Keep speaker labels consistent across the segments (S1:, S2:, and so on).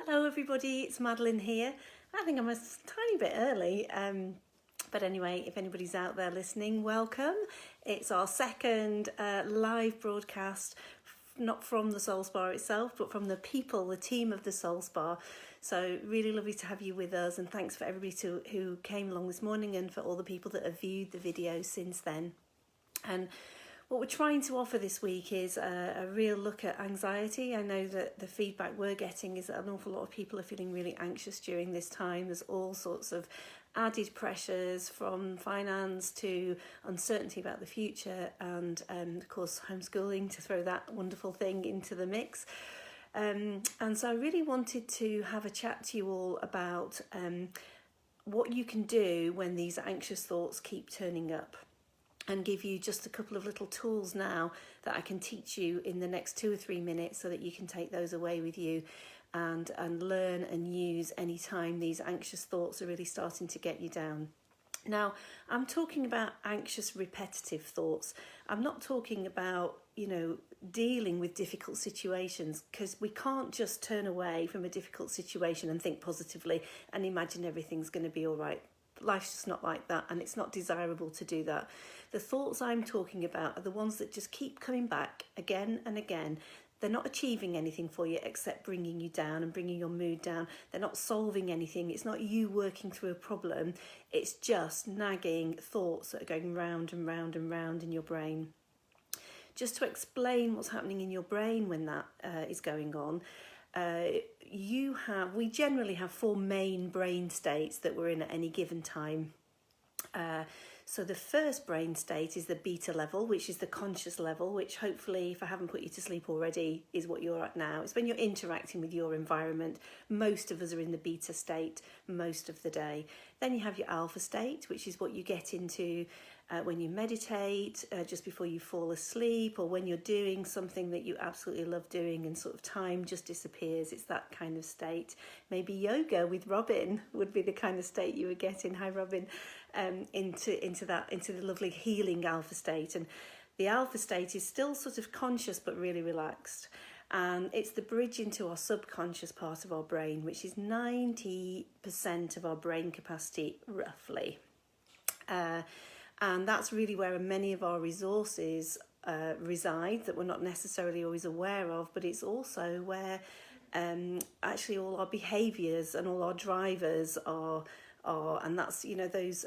S1: Hello everybody, it's Madeline here. I think I'm a tiny bit early, but anyway, if anybody's out there listening, welcome. It's our second live broadcast, not from the Soul Spa itself, but from the people, the team of the Soul Spa. So really lovely to have you with us, and thanks for everybody who came along this morning and for all the people that have viewed the video since then. And what we're trying to offer this week is a real look at anxiety. I know that the feedback we're getting is that an awful lot of people are feeling really anxious during this time. There's all sorts of added pressures, from finance to uncertainty about the future, and of course homeschooling, to throw that wonderful thing into the mix. And so I really wanted to have a chat to you all about what you can do when these anxious thoughts keep turning up, and give you just a couple of little tools now that I can teach you in the next 2 or 3 minutes, so that you can take those away with you and learn and use any time these anxious thoughts are really starting to get you down. Now, I'm talking about anxious repetitive thoughts. I'm not talking about, dealing with difficult situations, because we can't just turn away from a difficult situation and think positively and imagine everything's going to be all right. Life's just not like that, and it's not desirable to do that. The thoughts I'm talking about are the ones that just keep coming back again and again. They're not achieving anything for you except bringing you down and bringing your mood down. They're not solving anything. It's not you working through a problem. It's just nagging thoughts that are going round and round and round in your brain. Just to explain what's happening in your brain when that is going on, we generally have 4 main brain states that we're in at any given time. So the first brain state is the beta level, which is the conscious level, which hopefully, if I haven't put you to sleep already, is what you're at now. It's when you're interacting with your environment. Most of us are in the beta state most of the day. Then you have your alpha state, which is what you get into when you meditate, just before you fall asleep, or when you're doing something that you absolutely love doing and sort of time just disappears. It's that kind of state. Maybe yoga with Robin would be the kind of state you would get in. Hi Robin. Into the lovely healing alpha state. And the alpha state is still sort of conscious but really relaxed, and it's the bridge into our subconscious part of our brain, which is 90% of our brain capacity roughly. And that's really where many of our resources reside that we're not necessarily always aware of, but it's also where actually all our behaviours and all our drivers are, and that's those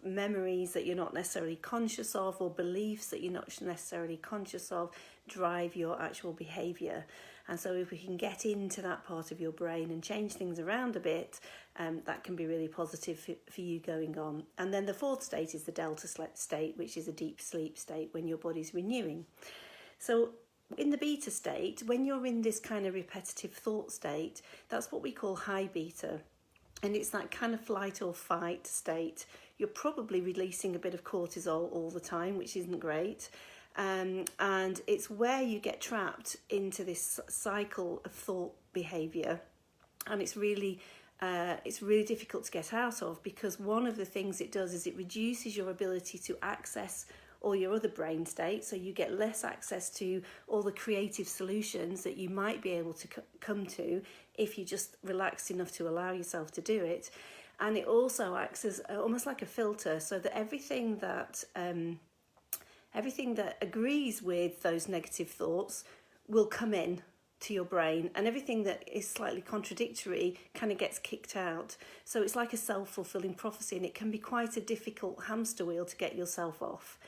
S1: memories that you're not necessarily conscious of, or beliefs that you're not necessarily conscious of, drive your actual behaviour. And so if we can get into that part of your brain and change things around a bit, that can be really positive for you going on. And then the fourth state is the delta state, which is a deep sleep state when your body's renewing. So in the beta state, when you're in this kind of repetitive thought state, that's what we call high beta. And it's that kind of flight or fight state. You're probably releasing a bit of cortisol all the time, which isn't great. And it's where you get trapped into this cycle of thought behaviour. And it's really difficult to get out of, because one of the things it does is it reduces your ability to access all your other brain states, so you get less access to all the creative solutions that you might be able to come to if you just relaxed enough to allow yourself to do it. And it also acts as almost like a filter, so that everything that agrees with those negative thoughts will come in to your brain, and everything that is slightly contradictory kind of gets kicked out. So it's like a self-fulfilling prophecy, and it can be quite a difficult hamster wheel to get yourself off,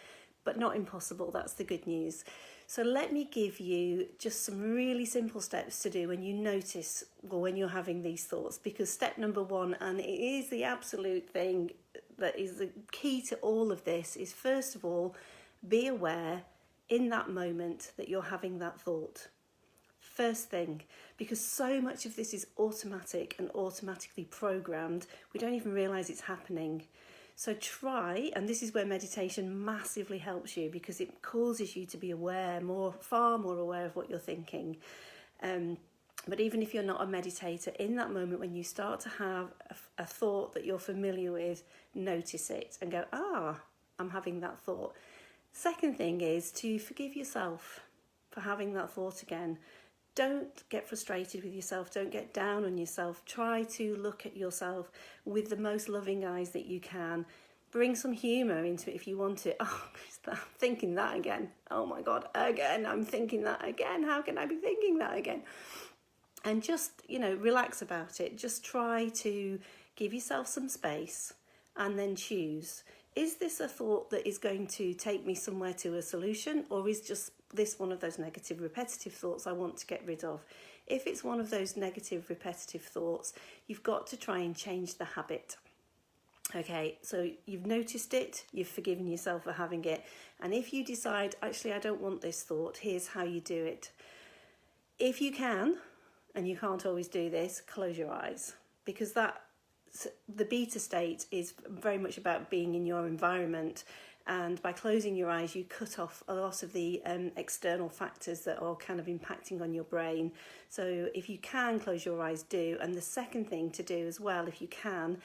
S1: but not impossible. That's the good news. So let me give you just some really simple steps to do when you notice, or when you're having these thoughts, because step number 1, and it is the absolute thing that is the key to all of this, is first of all, be aware in that moment that you're having that thought. First thing, because so much of this is automatic and automatically programmed, we don't even realise it's happening. So try, and this is where meditation massively helps you, because it causes you to be aware, far more aware of what you're thinking. But even if you're not a meditator, in that moment when you start to have a thought that you're familiar with, notice it and go, I'm having that thought. Second thing is to forgive yourself for having that thought again. don't get frustrated with yourself, don't get down on yourself. Try to look at yourself with the most loving eyes that you can. Bring some humour into it if you want it. Oh, I'm thinking that again. Oh my God, again, I'm thinking that again. How can I be thinking that again? And just, relax about it. Just try to give yourself some space and then choose. Is this a thought that is going to take me somewhere to a solution, or is just this one of those negative, repetitive thoughts I want to get rid of? If it's one of those negative, repetitive thoughts, you've got to try and change the habit. Okay, so you've noticed it, you've forgiven yourself for having it. And if you decide, actually, I don't want this thought, here's how you do it. If you can, and you can't always do this, close your eyes, because the beta state is very much about being in your environment. And by closing your eyes, you cut off a lot of the external factors that are kind of impacting on your brain. So if you can close your eyes, do. And the second thing to do as well, if you can,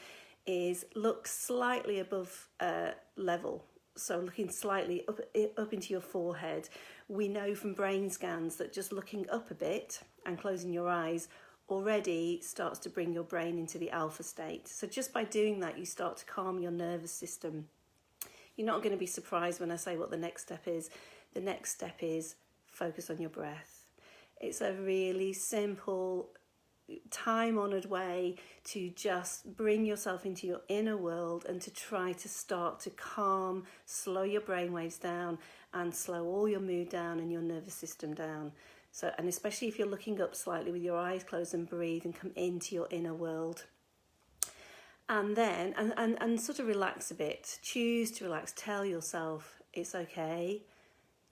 S1: is look slightly above level. So looking slightly up into your forehead. We know from brain scans that just looking up a bit and closing your eyes already starts to bring your brain into the alpha state. So just by doing that, you start to calm your nervous system. You're not going to be surprised when I say what the next step is. The next step is focus on your breath. It's a really simple, time-honoured way to just bring yourself into your inner world and to try to start to calm, slow your brainwaves down and slow all your mood down and your nervous system down. So, and especially if you're looking up slightly with your eyes closed, and breathe and come into your inner world. And then, and sort of relax a bit. Choose to relax. Tell yourself it's okay.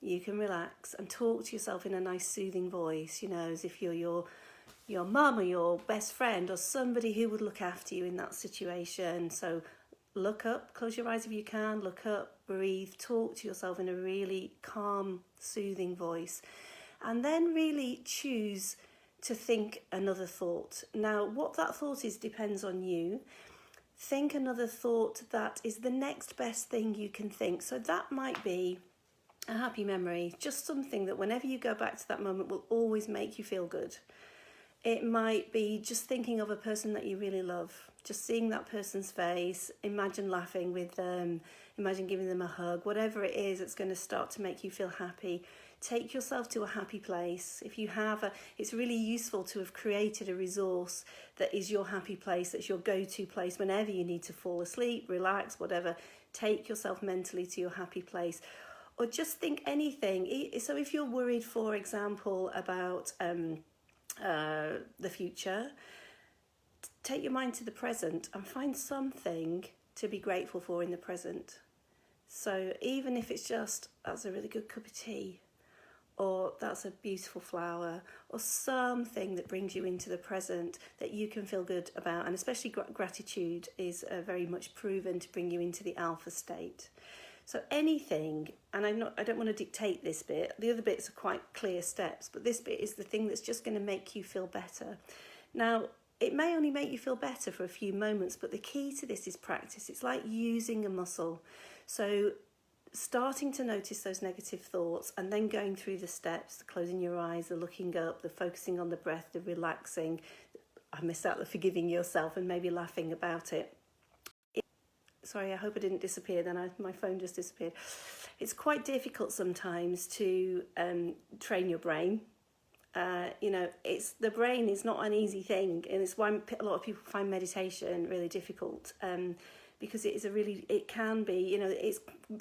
S1: You can relax, and talk to yourself in a nice soothing voice, as if you're your mum or your best friend or somebody who would look after you in that situation. So look up, close your eyes if you can, look up, breathe, talk to yourself in a really calm, soothing voice. And then really choose to think another thought. Now, what that thought is depends on you. Think another thought that is the next best thing you can think. So that might be a happy memory, just something that whenever you go back to that moment will always make you feel good. It might be just thinking of a person that you really love, just seeing that person's face, imagine laughing with them, imagine giving them a hug, whatever it is that's going to start to make you feel happy. Take yourself to a happy place. If you have it's really useful to have created a resource that is your happy place, that's your go-to place whenever you need to fall asleep, relax, whatever. Take yourself mentally to your happy place. Or just think anything. So if you're worried, for example, about the future, take your mind to the present and find something to be grateful for in the present. So even if it's just, that's a really good cup of tea, or that's a beautiful flower, or something that brings you into the present that you can feel good about. And especially gratitude is very much proven to bring you into the alpha state. So anything, and I don't want to dictate this bit, the other bits are quite clear steps, but this bit is the thing that's just going to make you feel better. Now, it may only make you feel better for a few moments, but the key to this is practice. It's like using a muscle. So starting to notice those negative thoughts and then going through the steps, the closing your eyes, the looking up, the focusing on the breath, the relaxing. I missed out the forgiving yourself and maybe laughing about it. Sorry, I hope I didn't disappear then. My phone just disappeared. It's quite difficult sometimes to train your brain. The brain is not an easy thing, and it's why a lot of people find meditation really difficult. Because it can be, it's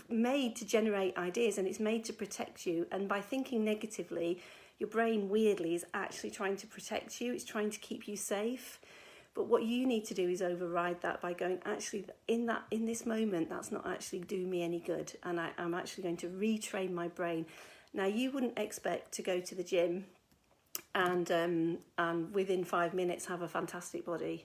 S1: made to generate ideas and it's made to protect you. And by thinking negatively, your brain weirdly is actually trying to protect you. It's trying to keep you safe. But what you need to do is override that by going, actually, in this moment, that's not actually doing me any good. And I'm actually going to retrain my brain. Now, you wouldn't expect to go to the gym and within 5 minutes have a fantastic body.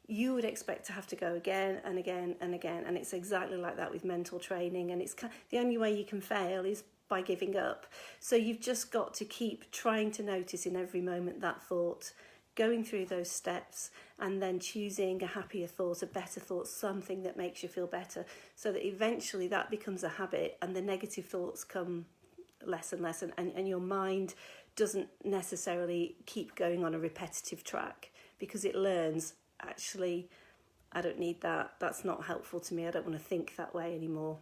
S1: You would expect to have to go again and again and again. And it's exactly like that with mental training. And it's the only way you can fail is by giving up. So you've just got to keep trying to notice in every moment that thought, going through those steps, and then choosing a happier thought, a better thought, something that makes you feel better, so that eventually that becomes a habit and the negative thoughts come less and less, and your mind doesn't necessarily keep going on a repetitive track, because it learns, actually, I don't need that. That's not helpful to me. I don't want to think that way anymore.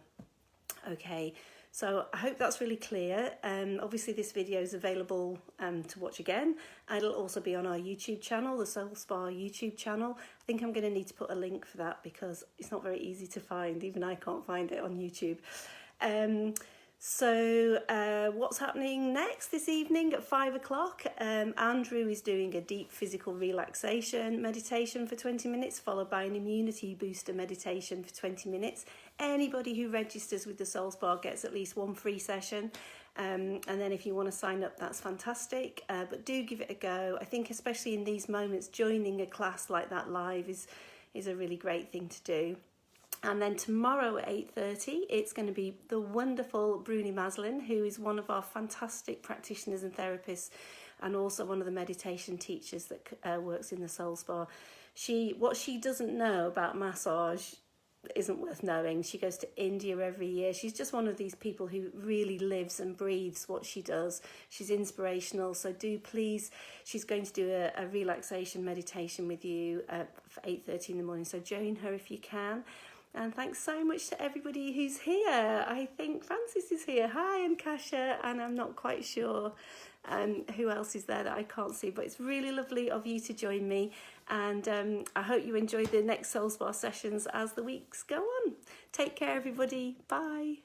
S1: Okay, so I hope that's really clear. Obviously this video is available to watch again. It'll also be on our YouTube channel, the Soul Spa YouTube channel. I think I'm going to need to put a link for that because it's not very easy to find. Even I can't find it on YouTube. So what's happening next this evening at 5 o'clock? Andrew is doing a deep physical relaxation meditation for 20 minutes, followed by an immunity booster meditation for 20 minutes. Anybody who registers with the Soul Spa gets at least one free session. And then if you want to sign up, that's fantastic. But do give it a go. I think especially in these moments, joining a class like that live is a really great thing to do. And then tomorrow at 8:30, it's going to be the wonderful Madeline, who is one of our fantastic practitioners and therapists, and also one of the meditation teachers that works in the Soul Spa. What she doesn't know about massage isn't worth knowing. She goes to India every year. She's just one of these people who really lives and breathes what she does. She's inspirational. So do please, she's going to do a relaxation meditation with you for 8:30 in the morning. So join her if you can. And thanks so much to everybody who's here. I think Francis is here. Hi, and Kasha, and I'm not quite sure who else is there that I can't see, but it's really lovely of you to join me. And I hope you enjoy the next Soul Spa sessions as the weeks go on. Take care, everybody. Bye.